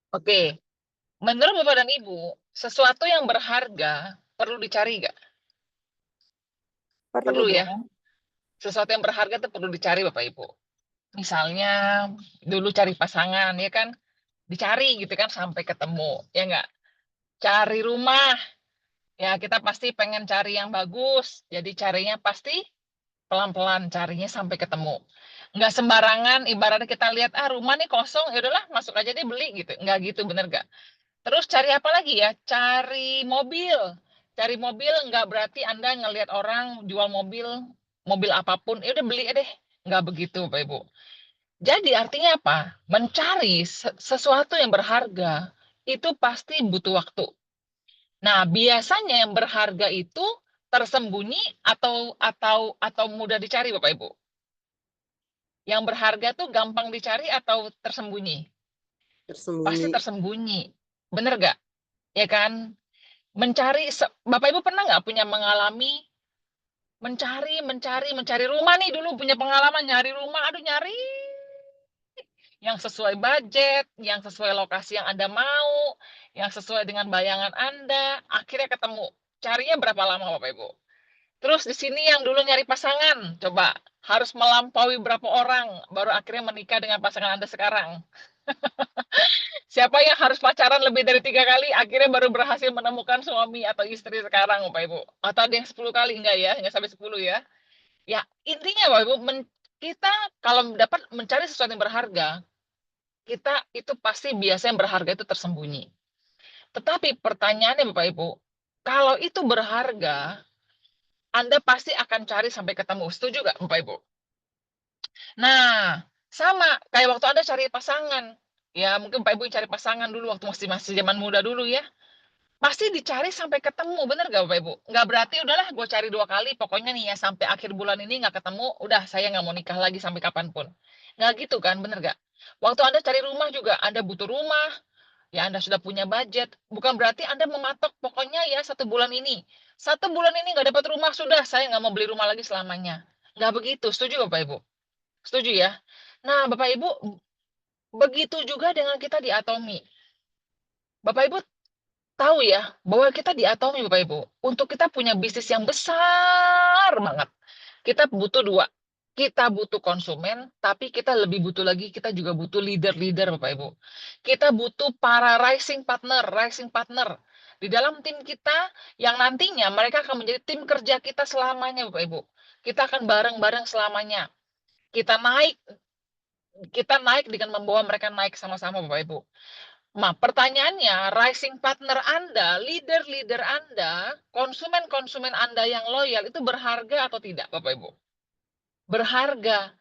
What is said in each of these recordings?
Oke, menurut Bapak dan Ibu, sesuatu yang berharga perlu dicari nggak? Perlu Perlu ya. dong. Sesuatu yang berharga itu perlu dicari Bapak Ibu. Misalnya dulu cari pasangan ya kan, dicari gitu kan sampai ketemu, ya nggak? Cari rumah, ya kita pasti pengen cari yang bagus, jadi carinya pasti pelan-pelan carinya sampai ketemu. Nggak sembarangan, ibaratnya kita lihat, ah rumah nih kosong, ya udahlah masuk aja deh beli gitu. Nggak gitu, bener nggak? Terus cari apa lagi ya? Cari mobil. Cari mobil nggak berarti Anda ngelihat orang jual mobil, mobil apapun, ya udah beli deh. Nggak begitu, Bapak Ibu. Jadi artinya apa? Mencari sesuatu yang berharga itu pasti butuh waktu. Nah, biasanya yang berharga itu tersembunyi atau mudah dicari, Bapak Ibu. Yang berharga tuh gampang dicari atau tersembunyi? Pasti Tersembunyi. tersembunyi. Bener gak? Ya kan? Mencari, Bapak Ibu pernah nggak punya mengalami mencari rumah nih dulu punya pengalaman nyari rumah, aduh nyari yang sesuai budget, yang sesuai lokasi yang Anda mau, yang sesuai dengan bayangan Anda, akhirnya ketemu. Carinya berapa lama Bapak Ibu? Terus di sini yang dulu nyari pasangan, coba harus melampaui berapa orang baru akhirnya menikah dengan pasangan Anda sekarang. Siapa yang harus pacaran lebih dari 3 kali, akhirnya baru berhasil menemukan suami atau istri sekarang, Bapak Ibu. Atau ada yang 10 kali, enggak ya? Enggak sampai 10 ya. Ya, intinya Bapak Ibu, kita kalau dapat mencari sesuatu yang berharga, kita itu pasti biasanya yang berharga itu tersembunyi. Tetapi pertanyaannya Bapak Ibu, kalau itu berharga, Anda pasti akan cari sampai ketemu. Setuju nggak Bapak Ibu? Nah, sama kayak waktu Anda cari pasangan. Ya, mungkin Bapak Ibu cari pasangan dulu waktu masih masih zaman muda dulu ya. Pasti dicari sampai ketemu, bener gak Bapak Ibu? Nggak berarti udahlah gue cari 2 kali, pokoknya nih ya sampai akhir bulan ini nggak ketemu, udah saya nggak mau nikah lagi sampai kapanpun. Nggak gitu kan, bener gak? Waktu Anda cari rumah juga, Anda butuh rumah, ya Anda sudah punya budget. Bukan berarti Anda mematok, pokoknya ya 1 bulan ini. 1 bulan ini nggak dapat rumah, sudah saya nggak mau beli rumah lagi selamanya. Nggak begitu, setuju Bapak Ibu? Setuju ya? Nah Bapak Ibu, begitu juga dengan kita di Atomi. Bapak Ibu tahu ya bahwa kita di Atomi Bapak Ibu untuk kita punya bisnis yang besar banget kita butuh dua, kita butuh konsumen tapi kita lebih butuh lagi kita juga butuh leader-leader Bapak Ibu, kita butuh para rising partner di dalam tim kita yang nantinya mereka akan menjadi tim kerja kita selamanya Bapak Ibu, kita akan bareng-bareng selamanya, kita naik kita naik dengan membawa mereka naik sama-sama Bapak Ibu. Nah, pertanyaannya, rising partner Anda, leader-leader Anda, konsumen-konsumen Anda yang loyal itu berharga atau tidak, Bapak Ibu? Berharga.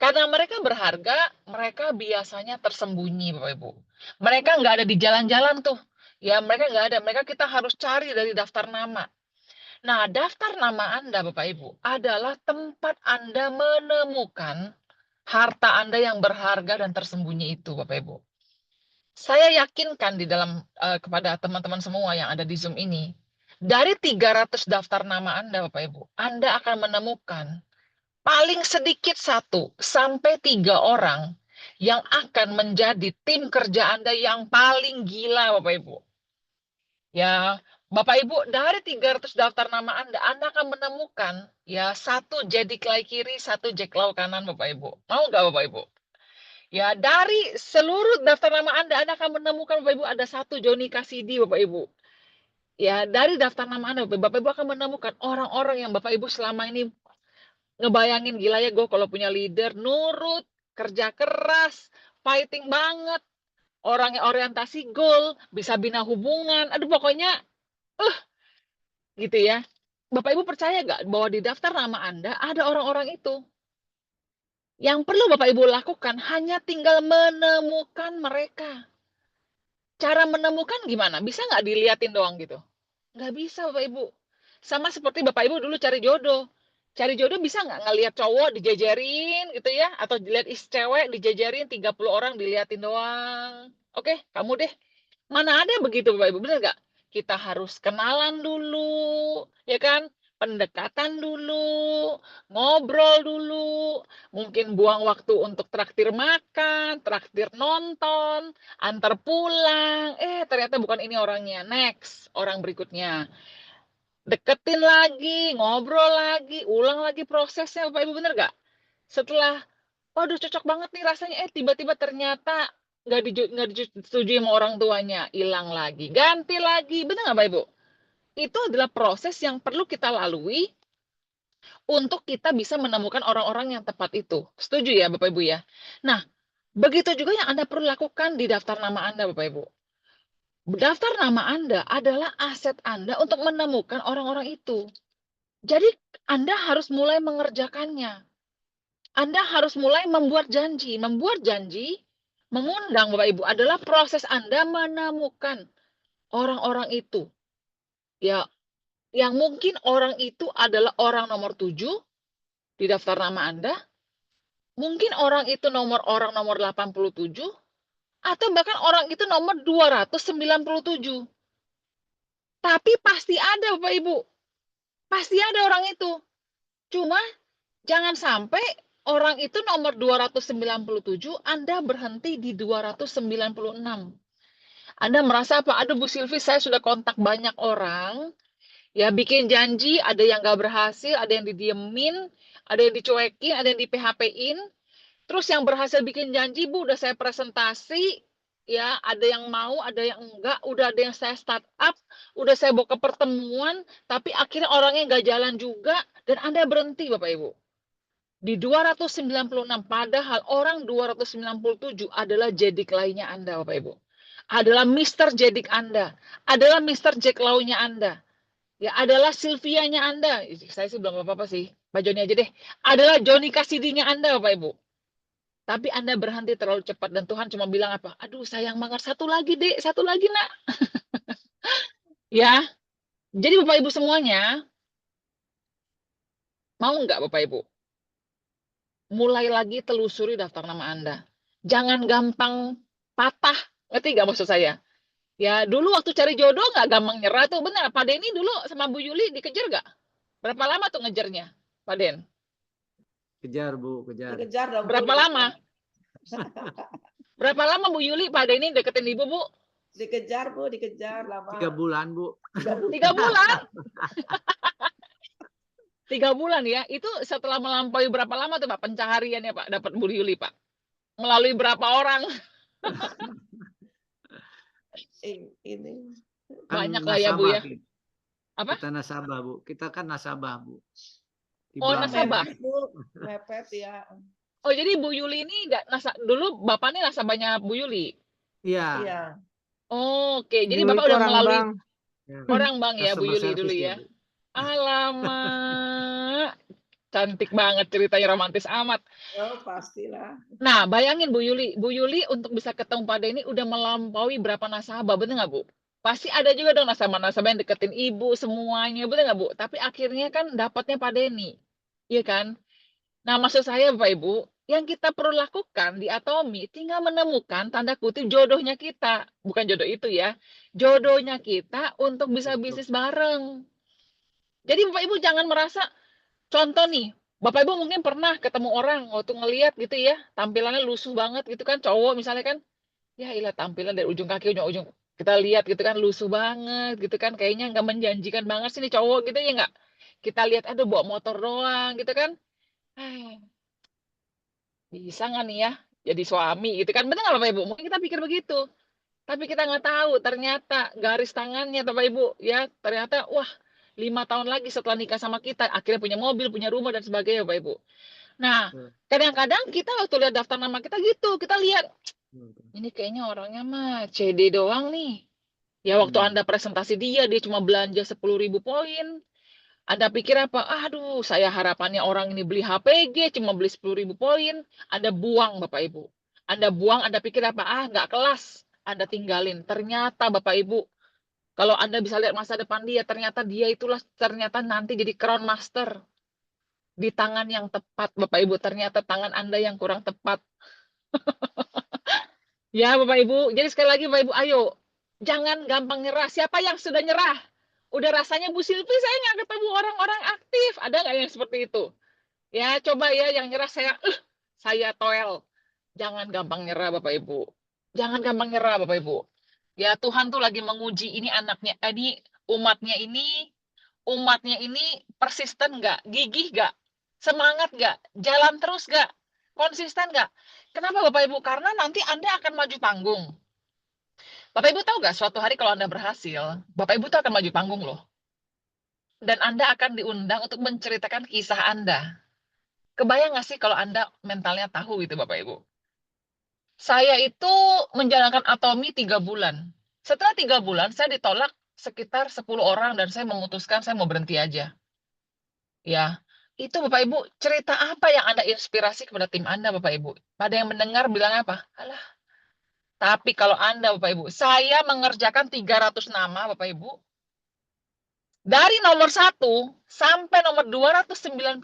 Karena mereka berharga, mereka biasanya tersembunyi, Bapak Ibu. Mereka nggak ada di jalan-jalan tuh. Ya, mereka nggak ada. Mereka kita harus cari dari daftar nama. Nah, daftar nama Anda, Bapak Ibu, adalah tempat Anda menemukan harta Anda yang berharga dan tersembunyi itu, Bapak Ibu. Saya yakinkan di dalam kepada teman-teman semua yang ada di Zoom ini, dari 300 daftar nama Anda, Bapak Ibu, Anda akan menemukan paling sedikit 1 sampai 3 orang yang akan menjadi tim kerja Anda yang paling gila, Bapak Ibu. Ya, Bapak Ibu, dari 300 daftar nama Anda akan menemukan ya satu jadi Clay kiri, satu Jack Lau kanan, Bapak Ibu. Mau nggak, Bapak Ibu? Ya, dari seluruh daftar nama Anda akan menemukan Bapak Ibu ada satu Joni Kasidi, Bapak Ibu. Ya, dari daftar nama Anda, Bapak Ibu akan menemukan orang-orang yang Bapak Ibu selama ini ngebayangin gila ya gue kalau punya leader, nurut, kerja keras, fighting banget, orangnya orientasi goal, bisa bina hubungan, aduh pokoknya, gitu ya. Bapak Ibu percaya gak bahwa di daftar nama Anda ada orang-orang itu? Yang perlu Bapak Ibu lakukan hanya tinggal menemukan mereka. Cara menemukan gimana? Bisa nggak diliatin doang gitu? Nggak bisa, Bapak Ibu. Sama seperti Bapak Ibu dulu cari jodoh. Cari jodoh bisa nggak ngelihat cowok dijejerin gitu ya? Atau dilihat cewek dijejerin 30 orang diliatin doang. Oke, kamu deh. Mana ada begitu, Bapak Ibu? Bener nggak? Kita harus kenalan dulu, ya kan? pendekatan dulu, ngobrol dulu, mungkin buang waktu untuk traktir makan, traktir nonton, antar pulang, ternyata bukan ini orangnya, next, orang berikutnya. Deketin lagi, ngobrol lagi, ulang lagi prosesnya, Bapak Ibu, bener nggak? Setelah, waduh cocok banget nih rasanya, tiba-tiba ternyata nggak disetujui sama orang tuanya, hilang lagi, ganti lagi, bener nggak Bapak Ibu? Itu adalah proses yang perlu kita lalui untuk kita bisa menemukan orang-orang yang tepat itu. Setuju ya Bapak Ibu ya? Nah, begitu juga yang Anda perlu lakukan di daftar nama Anda Bapak Ibu. Daftar nama Anda adalah aset Anda untuk menemukan orang-orang itu. Jadi Anda harus mulai mengerjakannya. Anda harus mulai membuat janji. Membuat janji, mengundang Bapak Ibu adalah proses Anda menemukan orang-orang itu. Ya, yang mungkin orang itu adalah orang nomor 7 di daftar nama Anda, mungkin orang itu orang nomor 87, atau bahkan orang itu nomor 297. Tapi pasti ada Bapak Ibu. Pasti ada orang itu. Cuma jangan sampai orang itu nomor 297, Anda berhenti di 296. Anda merasa apa? Aduh Bu Silvi, saya sudah kontak banyak orang, ya bikin janji, ada yang nggak berhasil, ada yang didiemin, ada yang dicuekin, ada yang di PHP-in. Terus yang berhasil bikin janji, Bu, udah saya presentasi, ya, ada yang mau, ada yang enggak, udah ada yang saya start up, udah saya bawa ke pertemuan, tapi akhirnya orangnya nggak jalan juga, dan Anda berhenti, Bapak Ibu. Di 296, padahal orang 297 adalah jedik lainnya Anda, Bapak Ibu. Adalah Mr. Jedik Anda, adalah Mr. Jack Lau-nya Anda, ya adalah Sylvia-nya Anda. Saya sih belum apa-apa sih, Pak Joni aja deh. Adalah Johnny Cassidy-nya Anda, Bapak Ibu. Tapi Anda berhenti terlalu cepat dan Tuhan cuma bilang apa? Aduh, sayang banget, satu lagi, Dek, satu lagi, Nak. Ya, jadi Bapak Ibu semuanya, mau nggak Bapak Ibu? Mulai lagi telusuri daftar nama Anda. Jangan gampang patah. Ngerti nggak maksud saya? Ya, dulu waktu cari jodoh nggak gampang nyerah tuh. Benar, Pak Denny dulu sama Bu Yuli dikejar nggak? Berapa lama tuh ngejarnya, Pak Den? Kejar Bu, kejar. Dikejar dong, Bu, Berapa lama? Berapa lama Bu Yuli, Pak Denny deketin Ibu, Bu? Dikejar, Bu, dikejar lama. 3 bulan Bu. 3 bulan. 3 bulan ya. Itu setelah melampaui berapa lama tuh Pak pencahariannya Pak dapat Bu Yuli Pak? Melalui berapa orang? Ini Banyak lah ya Bu ya. Kita. Apa? Kita nasabah Bu. Kita kan nasabah Bu. Oh, nasabah. mepet, Bu. Mepet ya. Oh, jadi Bu Yuli ini dulu bapaknya nasabahnya Bu Yuli. Iya. Iya. Oh, oke. Jadi Bapak udah melalui orang bank ya Bu Customer Yuli dulu service ya. Bu. Alamak. Cantik banget ceritanya, romantis amat. Oh, pastilah. Nah, bayangin Bu Yuli untuk bisa ketemu Pak Denny udah melampaui berapa nasabah, bener nggak Bu? Pasti ada juga dong nasabah-nasabah yang deketin Ibu semuanya, bener nggak Bu? Tapi akhirnya kan dapatnya Pak Denny, iya kan? Nah, maksud saya Bapak Ibu, yang kita perlu lakukan di Atomi tinggal menemukan tanda kutip jodohnya kita, bukan jodoh itu ya, jodohnya kita untuk bisa bisnis bareng. Jadi Bapak Ibu jangan merasa, contoh nih, Bapak Ibu mungkin pernah ketemu orang waktu ngelihat gitu ya, tampilannya lusuh banget gitu kan, cowok misalnya kan, ya ilah tampilan dari ujung kaki ujung kita lihat gitu kan lusuh banget gitu kan, kayaknya nggak menjanjikan banget sih nih cowok gitu ya nggak. Kita lihat aduh bawa motor doang gitu kan. Bisa nggak nih ya jadi suami gitu kan, benar nggak Bapak Ibu? Mungkin kita pikir begitu, tapi kita nggak tahu ternyata garis tangannya Bapak Ibu ya, ternyata wah 5 tahun lagi setelah nikah sama kita akhirnya punya mobil, punya rumah dan sebagainya Bapak Ibu. Nah, kadang-kadang kita waktu lihat daftar nama kita gitu, kita lihat ini kayaknya orangnya mah CD doang nih. Ya waktu Anda presentasi dia cuma belanja 10.000 poin. Anda pikir apa? Aduh, saya harapannya orang ini beli HPG cuma beli 10.000 poin. Anda buang Bapak Ibu. Anda buang, Anda pikir apa? Ah, nggak kelas. Anda tinggalin. Ternyata Bapak Ibu, kalau Anda bisa lihat masa depan dia, ternyata dia itulah ternyata nanti jadi Crown Master. Di tangan yang tepat, Bapak Ibu. Ternyata tangan Anda yang kurang tepat. Ya, Bapak Ibu. Jadi sekali lagi Bapak Ibu, ayo. Jangan gampang nyerah. Siapa yang sudah nyerah? Udah rasanya Bu Silvi saya nggak ketemu orang-orang aktif. Ada nggak yang seperti itu? Ya coba ya yang nyerah saya toel. Jangan gampang nyerah Bapak Ibu. Jangan gampang nyerah Bapak Ibu. Ya Tuhan tuh lagi menguji ini anaknya, ini umatnya ini persisten nggak, gigih nggak, semangat nggak, jalan terus nggak, konsisten nggak. Kenapa Bapak Ibu? Karena nanti Anda akan maju panggung. Bapak Ibu tahu nggak suatu hari kalau Anda berhasil, Bapak Ibu tuh akan maju panggung loh. Dan Anda akan diundang untuk menceritakan kisah Anda. Kebayang nggak sih kalau Anda mentalnya tahu itu Bapak Ibu? Saya itu menjalankan Atomi 3 bulan. Setelah 3 bulan, saya ditolak sekitar 10 orang dan saya memutuskan saya mau berhenti aja. Ya, itu Bapak Ibu, cerita apa yang Anda inspirasi kepada tim Anda Bapak Ibu? Pada yang mendengar bilang apa? Alah, tapi kalau Anda Bapak Ibu, saya mengerjakan 300 nama Bapak Ibu, dari nomor 1 sampai nomor 298,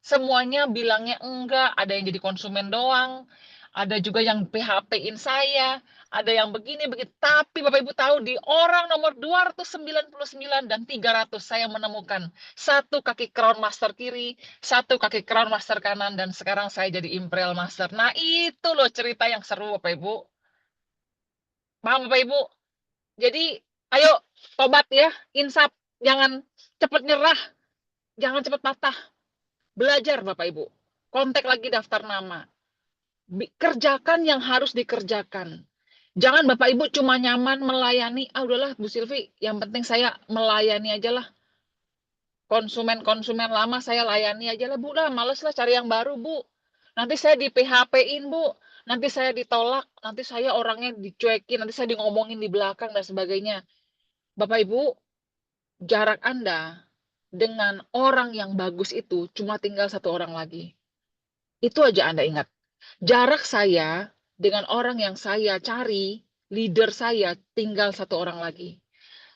semuanya bilangnya enggak, ada yang jadi konsumen doang, ada juga yang PHP-in saya, ada yang begini, begitu. Tapi Bapak Ibu tahu di orang nomor 299 dan 300 saya menemukan satu kaki Crown Master kiri, satu kaki Crown Master kanan, dan sekarang saya jadi Imperial Master. Nah itu loh cerita yang seru Bapak Ibu. Paham Bapak Ibu? Jadi ayo tobat ya, insaf, jangan cepat nyerah, jangan cepat patah. Belajar Bapak Ibu. Kontak lagi daftar nama. Kerjakan yang harus dikerjakan. Jangan Bapak Ibu cuma nyaman melayani, udahlah Bu Silvi, yang penting saya melayani aja lah. Konsumen-konsumen lama saya layani aja lah Bu, lah males lah cari yang baru Bu. Nanti saya di PHP-in Bu, nanti saya ditolak, nanti saya orangnya dicuekin, nanti saya ngomongin di belakang dan sebagainya. Bapak Ibu, jarak Anda dengan orang yang bagus itu cuma tinggal 1 orang lagi. Itu aja Anda ingat. Jarak saya dengan orang yang saya cari, leader saya, tinggal 1 orang lagi.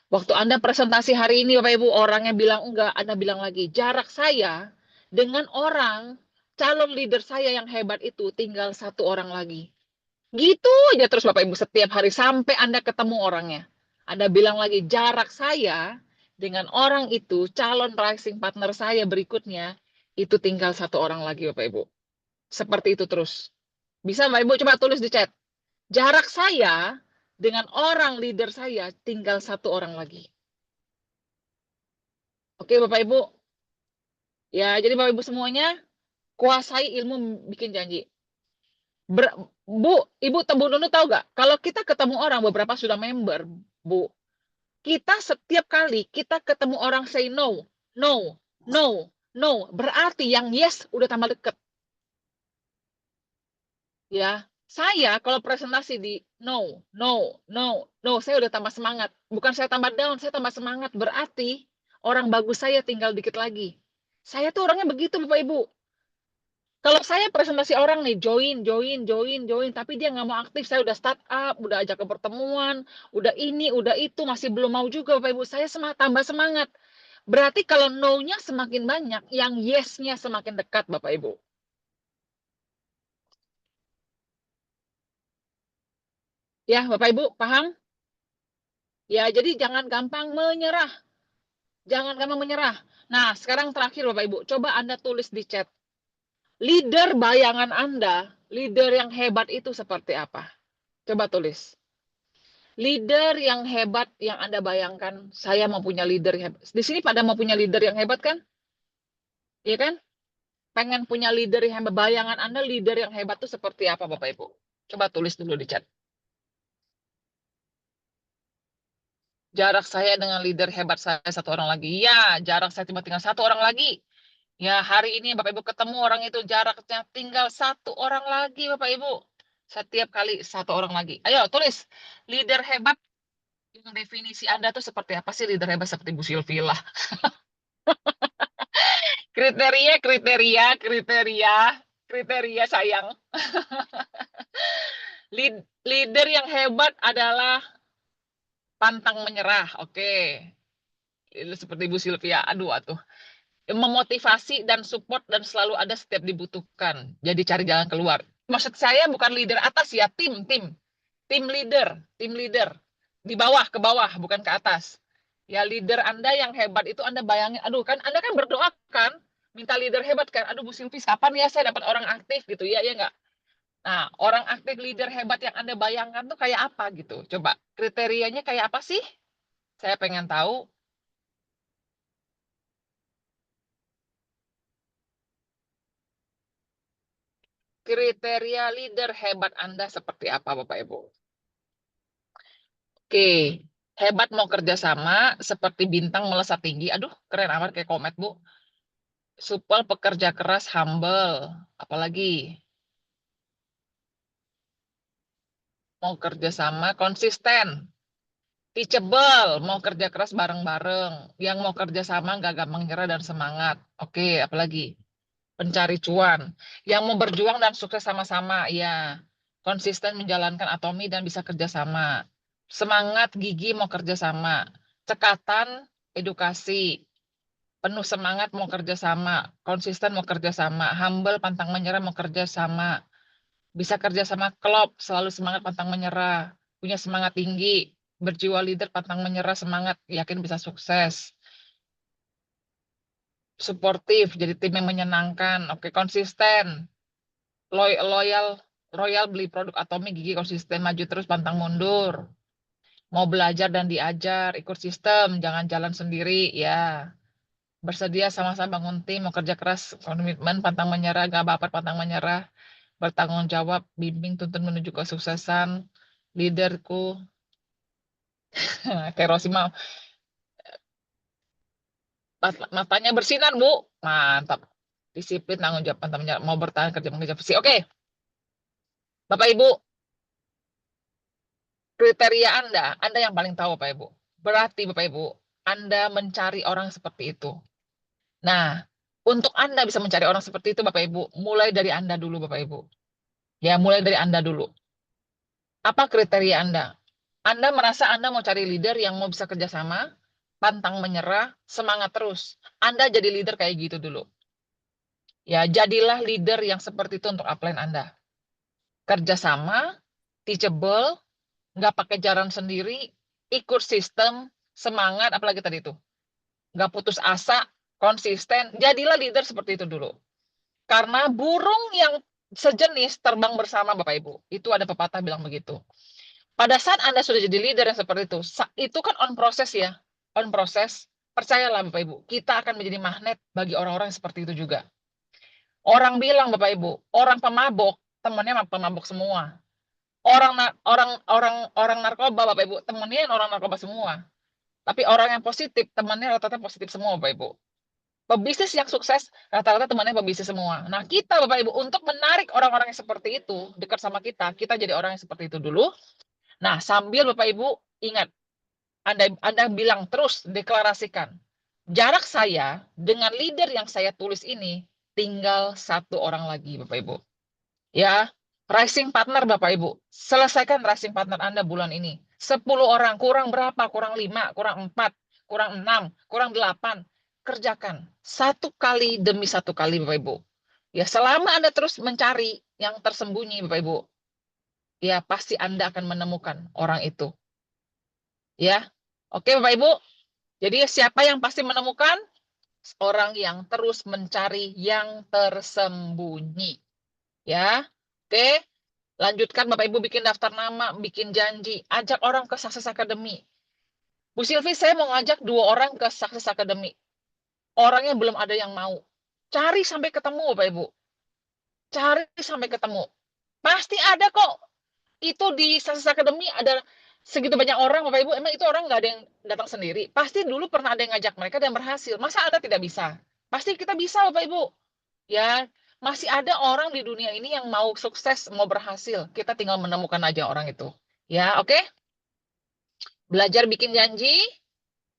Waktu Anda presentasi hari ini, Bapak Ibu, orangnya bilang enggak, Anda bilang lagi, jarak saya dengan orang, calon leader saya yang hebat itu, tinggal 1 orang lagi. Gitu aja terus Bapak Ibu, setiap hari, sampai Anda ketemu orangnya. Anda bilang lagi, jarak saya dengan orang itu, calon rising partner saya berikutnya, itu tinggal 1 orang lagi Bapak Ibu. Seperti itu terus. Bisa Bapak Ibu coba tulis di chat. Jarak saya dengan orang leader saya tinggal 1 orang lagi. Oke Bapak Ibu. Ya, jadi Bapak Ibu semuanya kuasai ilmu bikin janji. Bu, Ibu Bu Nunu tahu nggak? Kalau kita ketemu orang, beberapa sudah member, Bu. Kita setiap kali kita ketemu orang say no, no, no, no, berarti yang yes udah tambah deket. Ya, saya kalau presentasi di no, no, no, no, saya udah tambah semangat. Bukan saya tambah down, saya tambah semangat. Berarti orang bagus saya tinggal dikit lagi. Saya tuh orangnya begitu, Bapak Ibu. Kalau saya presentasi orang nih, join, tapi dia nggak mau aktif, saya udah start up, udah ajak ke pertemuan, udah ini, udah itu, masih belum mau juga, Bapak Ibu. Saya tambah semangat. Berarti kalau no-nya semakin banyak, yang yes-nya semakin dekat, Bapak Ibu. Ya, Bapak Ibu, paham? Ya, jadi jangan gampang menyerah. Jangan gampang menyerah. Nah, sekarang terakhir Bapak Ibu, coba Anda tulis di chat. Leader bayangan Anda, leader yang hebat itu seperti apa? Coba tulis. Leader yang hebat yang Anda bayangkan, saya mau punya leader hebat. Di sini pada mau punya leader yang hebat kan? Iya kan? Pengen punya leader yang hebat. Bayangan Anda leader yang hebat itu seperti apa Bapak Ibu? Coba tulis dulu di chat. Jarak saya dengan leader hebat saya 1 orang lagi. Ya, jarak saya cuma tinggal 1 orang lagi. Ya, hari ini Bapak Ibu ketemu orang itu jaraknya tinggal 1 orang lagi Bapak Ibu. Setiap kali 1 orang lagi. Ayo tulis, leader hebat, yang definisi Anda tuh seperti apa sih leader hebat seperti Bu Silvi lah. Kriteria sayang. Leader yang hebat adalah pantang menyerah. Oke. Seperti Bu Silvia. Aduh, memotivasi dan support dan selalu ada setiap dibutuhkan. Jadi cari jalan keluar. Maksud saya bukan leader atas ya, tim leader. Di bawah ke bawah, bukan ke atas. Ya leader Anda yang hebat itu Anda bayangin, aduh kan Anda kan berdoa kan, minta leader hebat kan, aduh Bu Silvi kapan ya saya dapat orang aktif gitu ya, ya nggak? Nah, orang aktif leader hebat yang Anda bayangkan tuh kayak apa gitu? Coba kriterianya kayak apa sih? Saya pengen tahu. Kriteria leader hebat Anda seperti apa Bapak Ibu? Oke, hebat mau kerjasama seperti bintang melesat tinggi. Aduh, keren amat kayak komet Bu. Supel pekerja keras, humble. Apalagi mau kerjasama konsisten. Teachable, mau kerja keras bareng-bareng. Yang mau kerjasama nggak gampang nyerah dan semangat. Oke, apalagi? Pencari cuan. Yang mau berjuang dan sukses sama-sama. Ya, konsisten menjalankan atomi dan bisa kerjasama. Semangat, gigi mau kerjasama. Cekatan, edukasi. Penuh semangat mau kerjasama. Konsisten mau kerjasama. Humble, pantang menyerah mau kerjasama. Bisa kerjasama klop, selalu semangat, pantang menyerah. Punya semangat tinggi. Berjiwa leader, pantang menyerah, semangat, yakin bisa sukses. Suportif, jadi tim yang menyenangkan. Oke, konsisten. Loyal, royal beli produk Atomi, gigi konsisten, maju terus, pantang mundur. Mau belajar dan diajar, ikut sistem, jangan jalan sendiri, ya. Bersedia sama-sama bangun tim, mau kerja keras, komitmen, pantang menyerah, gak baper, pantang menyerah. Bertanggung jawab, bimbing, tuntun menuju kesuksesan. Leaderku, kayak Rosima, matanya bersinar, Bu. Mantap. Disiplin, tanggung jawab, pantang menyerah, mau bertahan, kerja mengejar visi. Oke, Bapak Ibu, kriteria Anda yang paling tahu Bapak Ibu. Berarti Bapak Ibu, Anda mencari orang seperti itu. Nah, untuk Anda bisa mencari orang seperti itu Bapak Ibu, mulai dari Anda dulu Bapak Ibu. Ya, mulai dari Anda dulu. Apa kriteria Anda? Anda merasa Anda mau cari leader yang mau bisa kerjasama, pantang menyerah, semangat terus. Anda jadi leader kayak gitu dulu. Ya, jadilah leader yang seperti itu untuk upline Anda. Kerjasama, teachable, nggak pakai jalan sendiri, ikut sistem, semangat, apalagi tadi itu. Nggak putus asa, konsisten, jadilah leader seperti itu dulu. Karena burung yang sejenis terbang bersama Bapak Ibu. Itu ada pepatah bilang begitu. Pada saat Anda sudah jadi leader yang seperti itu kan on proses ya. On proses, percayalah Bapak Ibu, kita akan menjadi magnet bagi orang-orang seperti itu juga. Orang bilang Bapak Ibu, orang pemabok, temannya pemabok semua. Orang narkoba Bapak Ibu, temannya orang narkoba semua. Tapi orang yang positif, temannya rata-rata positif semua Bapak Ibu. Pebisnis yang sukses, rata-rata temannya pebisnis semua. Nah, kita Bapak Ibu, untuk menarik orang-orang yang seperti itu, dekat sama kita jadi orang yang seperti itu dulu. Nah, sambil Bapak Ibu, ingat, Anda bilang terus, deklarasikan. Jarak saya dengan leader yang saya tulis ini, tinggal satu orang lagi Bapak Ibu. Ya, rising partner Bapak Ibu. Selesaikan rising partner Anda bulan ini. 10 orang, kurang berapa? Kurang 5, kurang 4, kurang 6, kurang 8. Kerjakan. Satu kali demi satu kali Bapak Ibu. Ya, selama Anda terus mencari yang tersembunyi Bapak Ibu, ya pasti Anda akan menemukan orang itu. Ya, oke Bapak Ibu. Jadi siapa yang pasti menemukan? Orang yang terus mencari yang tersembunyi. Ya, oke. Lanjutkan Bapak Ibu bikin daftar nama, bikin janji, ajak orang ke Success Academy. Bu Silvi, saya mau ngajak 2 orang ke Success Academy. Orangnya belum ada yang mau. Cari sampai ketemu Bapak Ibu. Cari sampai ketemu. Pasti ada kok. Itu di Success Academy ada segitu banyak orang Bapak Ibu. Emang itu orang nggak ada yang datang sendiri. Pasti dulu pernah ada yang ngajak mereka dan berhasil. Masa Anda tidak bisa? Pasti kita bisa Bapak Ibu. Ya, masih ada orang di dunia ini yang mau sukses, mau berhasil. Kita tinggal menemukan aja orang itu. Ya, oke? Belajar bikin janji,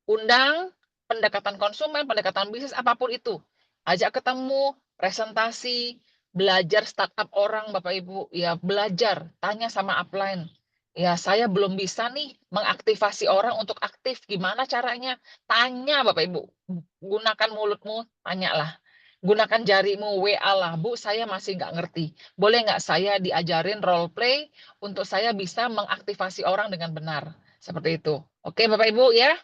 undang, pendekatan konsumen, pendekatan bisnis, apapun itu. Ajak ketemu, presentasi, belajar startup orang, Bapak Ibu. Ya, belajar, tanya sama upline. Ya, saya belum bisa nih mengaktifasi orang untuk aktif. Gimana caranya? Tanya, Bapak Ibu. Gunakan mulutmu, tanyalah. Gunakan jarimu, WA lah. Bu, saya masih nggak ngerti. Boleh nggak saya diajarin role play untuk saya bisa mengaktifasi orang dengan benar? Seperti itu. Oke, Bapak Ibu ya.